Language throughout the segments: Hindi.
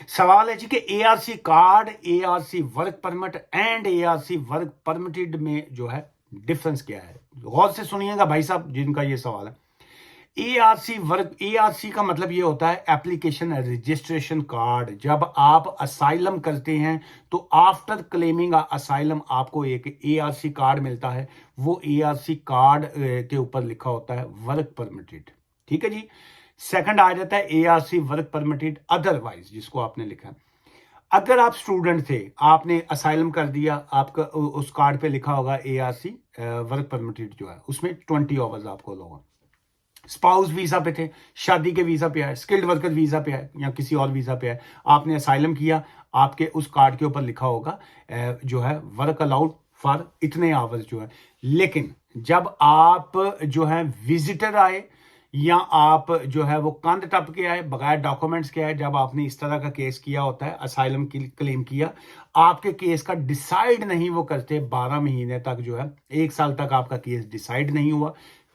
सवाल है जी कि ARC card, ARC work permit and ARC work permitted में जो है डिफरेंस क्या है। गौर से सुनिएगा भाई साहब जिनका ये सवाल है। एआरसी का मतलब ये होता है एप्लीकेशन रजिस्ट्रेशन कार्ड। जब आप असाइलम करते हैं तो आफ्टर क्लेमिंग असाइलम आपको एक एआरसी कार्ड मिलता है। वो एआरसी कार्ड के ऊपर लिखा होता है वर्क परमिटेड। ठीक है जी। सेकंड आ जाता है एआरसी वर्क परमिटेड अदरवाइज, जिसको आपने लिखा। अगर आप स्टूडेंट थे, आपने असाइलम कर दिया, आपका उस कार्ड पे लिखा होगा एआरसी वर्क परमिटेड जो है, उसमें 20 आवर्स आपको लोगा। स्पाउस वीजा पे थे, शादी के वीजा पे है, स्किल्ड वर्कर वीजा पे है या किसी और वीजा पे है, आपने असाइलम किया, आपके उस कार्ड के ऊपर लिखा होगा जो है वर्क अलाउड फॉर इतने आवर्स जो है। लेकिन जब आप जो है विजिटर आए या आप जो है वो कंध टप के आए बगैर डॉक्यूमेंट्स के आए, जब आपने इस तरह का केस किया होता है, असाइलम की क्लेम किया, आपके केस का डिसाइड नहीं वो करते 12 महीने तक जो है, 1 साल तक आपका केस डिसाइड नहीं हुआ।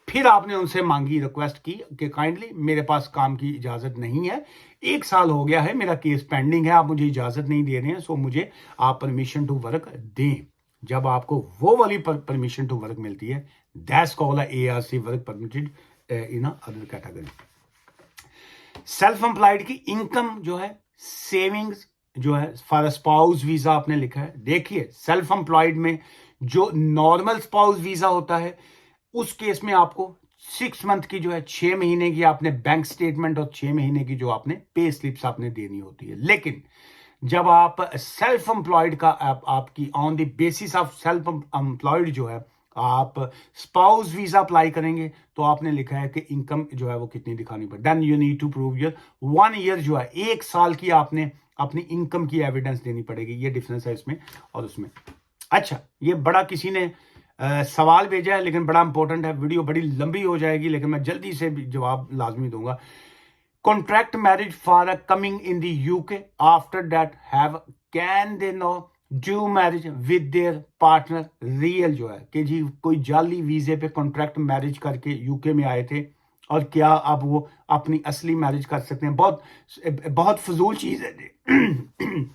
फिर आपने उनसे मांगी, रिक्वेस्ट की कि काइंडली मेरे पास काम की इजाजत नहीं है, 1 साल हो गया है, मेरा केस पेंडिंग है, आप मुझे इजाजत नहीं दे रहे हैं, सो मुझे आप परमिशन टू वर्क दें। जब आपको वो वाली परमिशन टू वर्क मिलती है, that's called ARC work permitted in other category. Self employed की इनकम जो है, सेविंग्स जो है फॉर स्पाउस वीजा आपने लिखा है। देखिए सेल्फ एम्प्लॉयड में जो नॉर्मल स्पाउस वीजा होता है, उस केस में आपको 6 मंथ की जो है, 6 महीने की आपने बैंक स्टेटमेंट और 6 महीने की जो आपने पे स्लिप्स आपने देनी होती है। लेकिन जब आप सेल्फ एम्प्लॉयड का आपकी on the basis of self employed जो है, आप स्पाउस वीजा अप्लाई करेंगे तो आपने लिखा है कि इनकम जो है वो कितनी दिखानी पड़े। Then you need to prove your 1 year जो है, 1 साल की आपने अपनी इनकम की एविडेंस देनी पड़ेगी। ये डिफरेंस है इसमें और उसमें। अच्छा, ये बड़ा किसी ने सवाल भेजा है लेकिन बड़ा इंपॉर्टेंट है, वीडियो बड़ी लंबी हो जाएगी लेकिन मैं जल्दी से जवाब लाजमी दूंगा। Contract marriage for coming in the UK after that have can they know do marriage with their partner real जो है कि जी कोई जाली वीजे पे कॉन्ट्रैक्ट मैरिज करके यूके में आए थे और क्या अब वो अपनी असली मैरिज कर सकते हैं। बहुत बहुत फजूल चीज है।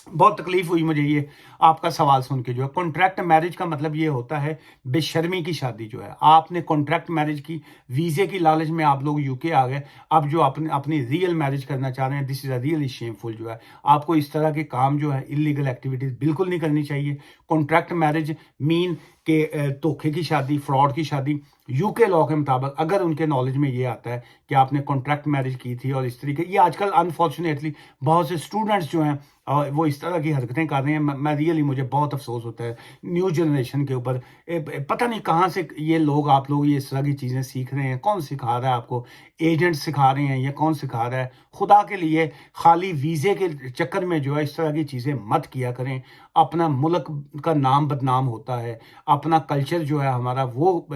बहुत तकलीफ हुई मुझे ये आपका सवाल सुन के। जो है कॉन्ट्रैक्ट मैरिज का मतलब ये होता है बेशर्मी की शादी जो है। आपने कॉन्ट्रैक्ट मैरिज की, वीजे की लालच में आप लोग यूके आ गए, अब जो अपने अपनी रियल मैरिज करना चाह रहे हैं, this is a really shameful जो है। आपको इस तरह के काम जो है, इलीगल एक्टिविटीज बिल्कुल नहीं करनी चाहिए। कॉन्ट्रैक्ट मैरिज मीन के धोखे की शादी, फ्रॉड की शादी। यूके लॉ के मुताबिक अगर उनके नॉलेज में ये आता है कि आपने कॉन्ट्रैक्ट मैरिज की थी और इस तरीके, ये आजकल अनफॉर्चुनेटली बहुत से स्टूडेंट्स जो हैं वो इस तरह की हरकतें कर रहे हैं। मैं रियली, मुझे बहुत अफसोस होता है न्यू जनरेशन के ऊपर। पता नहीं कहाँ से ये लोग, आप लोग ये इस तरह की चीज़ें सीख रहे हैं। कौन सिखा रहा है आपको? एजेंट सिखा रहे हैं या कौन सिखा रहा है? खुदा के लिए खाली वीज़े के चक्कर में जो है इस तरह की चीज़ें मत किया करें। अपना मुल्क का नाम बदनाम होता है, अपना कल्चर जो है हमारा वो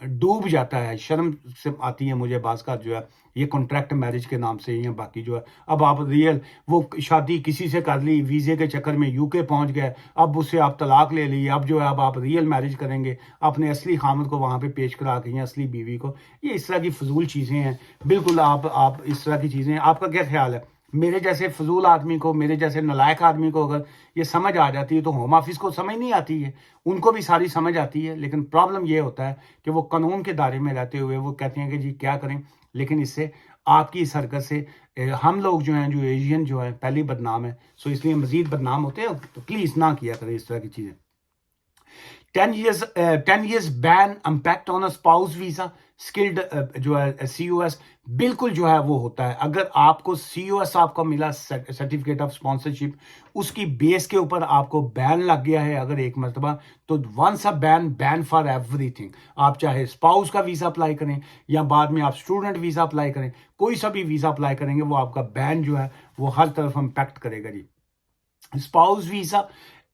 डूब जाता है। शर्म से आती है मुझे बाज़ का जो है ये कॉन्ट्रैक्ट मैरिज के नाम से या बाकी जो है। अब आप रियल वो शादी किसी से कर ली, वीज़े के चक्कर में यूके पहुंच गए, अब उससे आप तलाक ले ली, अब जो है अब आप रियल मैरिज करेंगे अपने असली खामद को वहां पे पेश करा के या असली बीवी को। ये इस तरह की फजूल चीज़ें हैं। बिल्कुल आप इस तरह की चीज़ें, आपका क्या ख्याल है? मेरे जैसे फजूल आदमी को, मेरे जैसे नालायक आदमी को अगर ये समझ आ जाती है तो होम ऑफिस को समझ नहीं आती है? उनको भी सारी समझ आती है। लेकिन प्रॉब्लम ये होता है कि वो कानून के दायरे में रहते हुए वो कहते हैं कि जी क्या करें। लेकिन इससे आपकी इस हरकत से हम लोग जो हैं, जो एशियन जो है, पहले बदनाम है, सो इसलिए मजीद बदनाम होते हैं। तो प्लीज ना किया करें इस तरह की चीजें। 10 years ban impact on a spouse visa skilled जो है COS बिल्कुल जो है वो होता है। अगर आपको COS आपको मिला, सर्टिफिकेट ऑफ स्पॉन्सरशिप, उसकी बेस के ऊपर आपको बैन लग गया है अगर एक मरतबा, तो once a ban for everything. आप चाहे स्पाउस का वीजा अप्लाई करें या बाद में आप स्टूडेंट वीजा अप्लाई करें, कोई सा भी वीजा अप्लाई करेंगे, वो आपका बैन जो है वो हर तरफ इम्पैक्ट करेगा जी। Spouse visa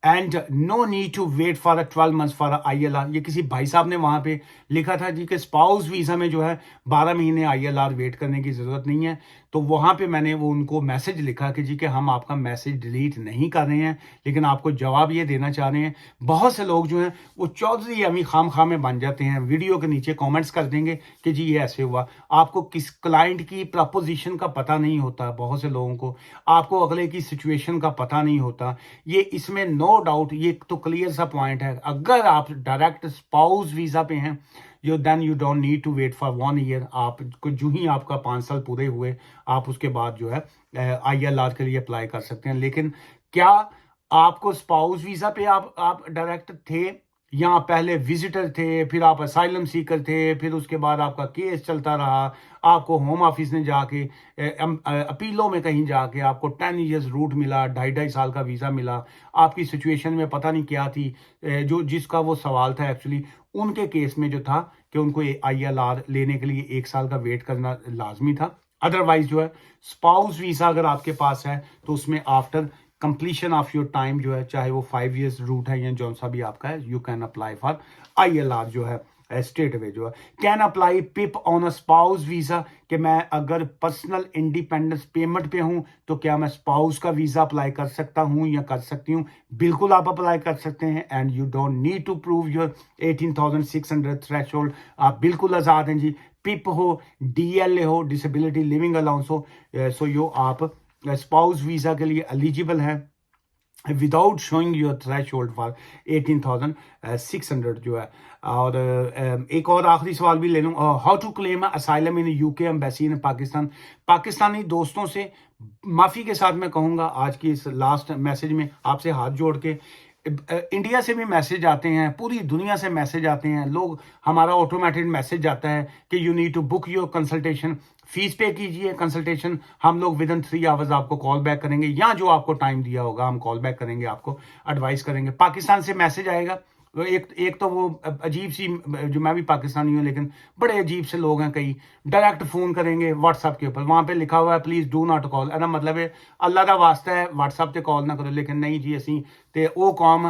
and no need to wait for 12 months for ILR। ये किसी भाई साहब ने वहां पे लिखा था जी कि स्पाउस वीजा में जो है 12 महीने ILR वेट करने की जरूरत नहीं है। तो वहां पे मैंने वो उनको मैसेज लिखा कि जी कि हम आपका मैसेज डिलीट नहीं कर रहे हैं, लेकिन आपको जवाब ये देना चाह रहे हैं। बहुत से लोग जो हैं वो चौधरी अमी खाम खा में बन जाते हैं, वीडियो के नीचे कमेंट्स कर देंगे कि जी ये ऐसे हुआ। आपको किस क्लाइंट की प्रपोजिशन का पता नहीं होता, बहुत से लोगों को आपको अगले की सिचुएशन का पता नहीं होता। ये इसमें नो डाउट ये तो क्लियर सा पॉइंट है। अगर आप डायरेक्ट स्पाउस वीजा पे हैं then you don't need to wait for 1 year. आप जो ही आपका 5 साल पूरे हुए आप उसके बाद जो है ILR के लिए अप्लाई कर सकते हैं। लेकिन क्या आपको स्पाउस वीजा पे आप डायरेक्ट थे, या पहले विजिटर थे, फिर आप असाइलम सीकर थे, फिर उसके बाद आपका केस चलता रहा, आपको होम ऑफिस ने जाके अपीलों में कहीं जाके आपको 10 इयर्स रूट मिला, 2.5 साल का वीज़ा मिला, आपकी सिचुएशन में पता नहीं क्या थी, जो जिसका वो सवाल था एक्चुअली उनके केस में जो था कि उनको ILR लेने के लिए 1 साल का वेट करना लाजमी था। अदरवाइज जो है स्पाउस वीज़ा अगर आपके पास है तो उसमें after completion of your time जो है, चाहे वो 5 इयर्स रूट है या जौन सा भी आपका है, you can apply for ILR जो है स्टेट वे जो है। Can apply pip on a spouse visa, कि मैं अगर पर्सनल इंडिपेंडेंस पेमेंट पे हूं तो क्या मैं स्पाउस का वीजा अप्लाई कर सकता हूं या कर सकती हूं? बिल्कुल आप अप्लाई कर सकते हैं and you don't need to prove your 18,600 threshold. आप बिल्कुल आजाद हैं जी। पिप हो, DLA हो, डिसेबिलिटी लिविंग अलाउंस हो, सो यो आप स्पाउस वीजा के लिए एलिजिबल है without showing your threshold for 18,600 जो है। और एक और आखिरी सवाल भी ले लूँ, how to claim asylum in UK embassy in Pakistan. Pakistani दोस्तों से माफ़ी के साथ मैं कहूँगा आज की इस लास्ट मैसेज में आपसे हाथ जोड़ के, इंडिया से भी मैसेज आते हैं, पूरी दुनिया से मैसेज आते हैं, लोग हमारा ऑटोमेटेड मैसेज आता है कि you need to book your consultation, fees पे कीजिए कंसल्टेशन, हम लोग विद इन 3 आवर्स आपको कॉल बैक करेंगे, या जो आपको टाइम दिया होगा हम कॉल बैक करेंगे, आपको एडवाइस करेंगे। पाकिस्तान से मैसेज आएगा, एक तो वो अजीब सी, जो मैं भी पाकिस्तानी हूँ लेकिन बड़े अजीब से लोग हैं कई, डायरेक्ट फोन करेंगे व्हाट्सएप के ऊपर, वहां पे लिखा हुआ है प्लीज डू नॉट कॉल, है ना, मतलब है अल्लाह का वास्ता है व्हाट्सएप ते कॉल ना करो। लेकिन नहीं जी, असी ते वो काम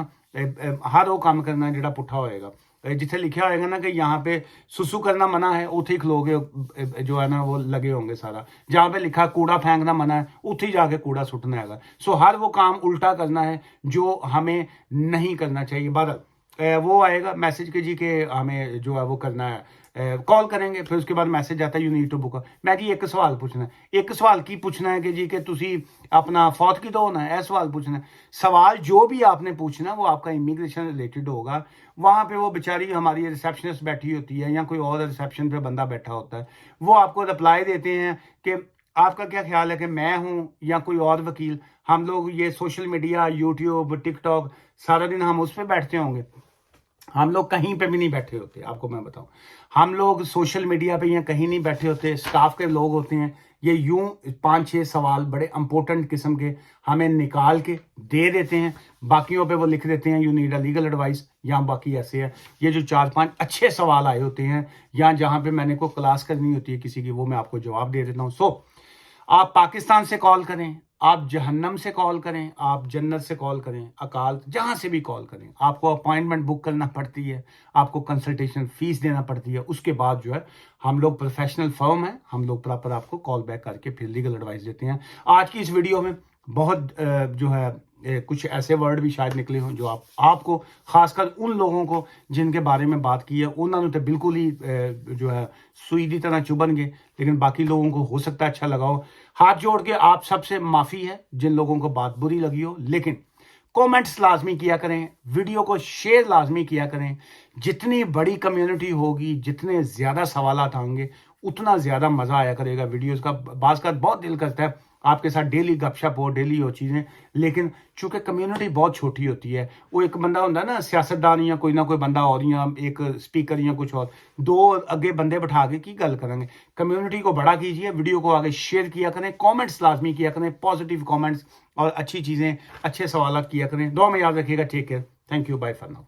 हर वो काम करना जिहड़ा पुट्ठा होएगा, जिथे लिखा होएगा ना कि यहाँ पे सुसु करना मना है, उथे ही खलोगे जो है ना वो लगे होंगे सारा। जहाँ पे लिखा कूड़ा फेंकना मना है, उथे ही जाके कूड़ा सुटना है। सो हर वो काम उल्टा करना है जो हमें नहीं करना चाहिए। बहरहाल वो आएगा मैसेज के जी के हमें जो है वो करना है, कॉल करेंगे, फिर उसके बाद मैसेज आता है यू नीड टू बुक। मैं जी एक सवाल पूछना है, एक सवाल की पूछना है कि जी कि तुसी अपना फौत की दो ना, ऐसा सवाल पूछना है। सवाल जो भी आपने पूछना वो आपका इमिग्रेशन रिलेटेड होगा। वहां पे वो बेचारी हमारी रिसेप्शनिस्ट बैठी होती है या कोई और रिसेप्शन पे बंदा बैठा होता है, वो आपको रिप्लाई देते हैं कि आपका क्या ख्याल है कि मैं हूं या कोई और वकील। हम लोग ये सोशल मीडिया, यूट्यूब, टिकटॉक, सारा दिन हम उस पर बैठते होंगे, हम लोग कहीं पे भी नहीं बैठे होते। आपको मैं बताऊं, हम लोग सोशल मीडिया पे या कहीं नहीं बैठे होते। स्टाफ के लोग होते हैं, ये यूं 5-6 सवाल बड़े इंपॉर्टेंट किस्म के हमें निकाल के दे देते हैं, बाकियों पे वो लिख देते हैं you need a legal advice, या बाकी ऐसे है। ये जो 4-5 अच्छे सवाल आए होते हैं या जहां पे मैंने को क्लास करनी होती है किसी की, वो मैं आपको जवाब दे देता हूँ। सो आप पाकिस्तान से कॉल करें, आप जहन्नम से कॉल करें, आप जन्नत से कॉल करें, अकाल, जहां से भी कॉल करें, आपको अपॉइंटमेंट बुक करना पड़ती है, आपको कंसल्टेशन फीस देना पड़ती है। उसके बाद जो है हम लोग प्रोफेशनल फर्म है, हम लोग प्रॉपर आपको कॉल बैक करके फिर लीगल एडवाइस देते हैं। आज की इस वीडियो में बहुत जो है कुछ ऐसे वर्ड भी शायद निकले हों जो आपको खासकर उन लोगों को जिनके बारे में बात की है उन्होंने तो बिल्कुल ही जो है सुई की तरह चुभन गए, लेकिन बाकी लोगों को हो सकता है अच्छा लगा हो। हाथ जोड़ के आप सबसे माफ़ी है जिन लोगों को बात बुरी लगी हो, लेकिन कमेंट्स लाजमी किया करें, वीडियो को शेयर लाजमी किया करें। जितनी बड़ी कम्युनिटी होगी, जितने ज़्यादा सवालात होंगे, उतना ज़्यादा मज़ा आया करेगा वीडियोस का। बाज़ का बहुत दिल करता है आपके साथ डेली गपशप हो, डेली हो चीज़ें, लेकिन चूंकि कम्युनिटी बहुत छोटी होती है, वो एक बंदा होता है ना सियासतदान या कोई ना कोई बंदा और या एक स्पीकर या कुछ और, 2 अगे बंदे बैठा के की गल करेंगे। कम्युनिटी को बड़ा कीजिए, वीडियो को आगे शेयर किया करें, कमेंट्स लाजमी किया करें, पॉजिटिव कमेंट्स और अच्छी चीज़ें, अच्छे सवाल किया करें। दुआ में याद रखिएगा। Take care, thank you, bye for now.